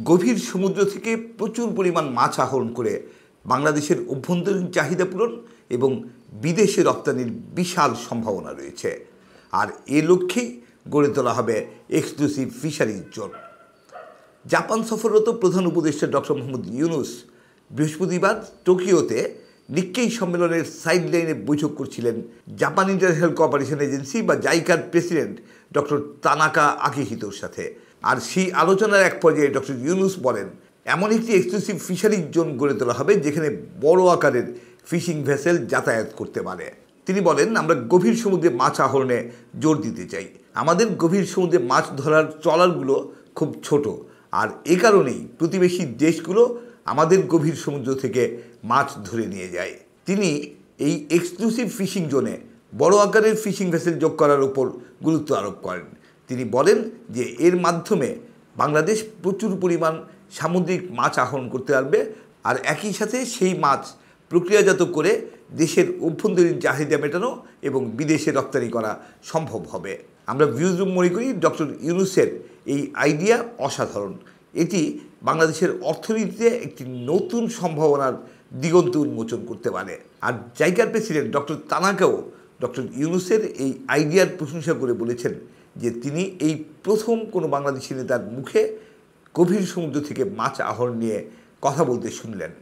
গভীর সমুদ্র থেকে প্রচুর পরিমাণ মাছ আহরণ করে বাংলাদেশের অভ্যন্তরীণ চাহিদা পূরণ এবং বিদেশে রপ্তানির বিশাল সম্ভাবনা রয়েছে। আর এ লক্ষ্যেই গড়ে তোলা হবে এক্সক্লুসিভ ফিশারিজ জোন। জাপান সফররত প্রধান উপদেষ্টা ডক্টর মোহাম্মদ ইউনূস বৃহস্পতিবার টোকিওতে নিক্কেই সম্মেলনের সাইডলাইনে বৈঠক করছিলেন জাপান ইন্টারন্যাশনাল কোঅপারেশন এজেন্সি বা জাইকার প্রেসিডেন্ট ডক্টর তানাকা আকিহিতোর সাথে। আর সেই আলোচনার এক পর্যায়ে ডক্টর ইউনূস বলেন, এমন একটি এক্সক্লুসিভ ফিশারিজ জোন গড়ে তোলা হবে যেখানে বড় আকারের ফিশিং ভেসেল যাতায়াত করতে পারে। তিনি বলেন, আমরা গভীর সমুদ্রে মাছ আহরণে জোর দিতে চাই। আমাদের গভীর সমুদ্রে মাছ ধরার ট্রলারগুলো খুব ছোট, আর এ কারণেই প্রতিবেশী দেশগুলো আমাদের গভীর সমুদ্র থেকে মাছ ধরে নিয়ে যায়। তিনি এই এক্সক্লুসিভ ফিশিং জোনে বড় আকারের ফিশিং ভেসেল যোগ করার উপর গুরুত্ব আরোপ করেন। তিনি বলেন যে এর মাধ্যমে বাংলাদেশ প্রচুর পরিমাণ সামুদ্রিক মাছ আহরণ করতে পারবে, আর একই সাথে সেই মাছ প্রক্রিয়াজাত করে দেশের অভ্যন্তরীণ চাহিদা মেটানো এবং বিদেশে রপ্তানি করা সম্ভব হবে। আমরা ভিউজরুম মনে করি ডক্টর ইউনূসের এই আইডিয়া অসাধারণ। এটি বাংলাদেশের অর্থনীতিতে একটি নতুন সম্ভাবনার দিগন্ত উন্মোচন করতে পারে। আর জাইকার প্রেসিডেন্ট ডক্টর তানাকাও ডক্টর ইউনূসের এই আইডিয়ার প্রশংসা করে বলেছেন যে তিনি এই প্রথম কোনো বাংলাদেশি নেতার মুখে গভীর সমুদ্র থেকে মাছ আহরণ নিয়ে কথা বলতে শুনলেন।